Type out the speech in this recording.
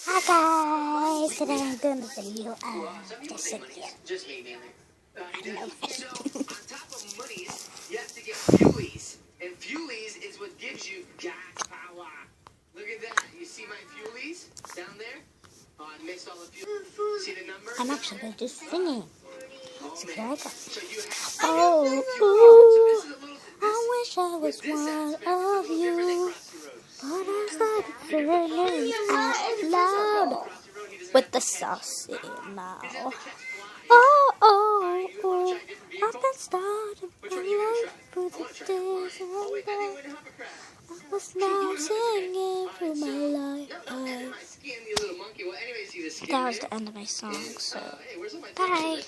Hi guys, today I'm doing the video of just sitting here. On top of monies, you have to get fuelies. And fuelies is what gives you gas power. Look at that. You see my fuelies down there? Oh, I mixed all the fuel. See the number? I'm actually just singing. So here I go. So you have Oh, I wish I was one of you, but I started singing out loud with the saucy mouth. I've been starting my life with the days and I was now singing through my life. That was the end of my song, so bye.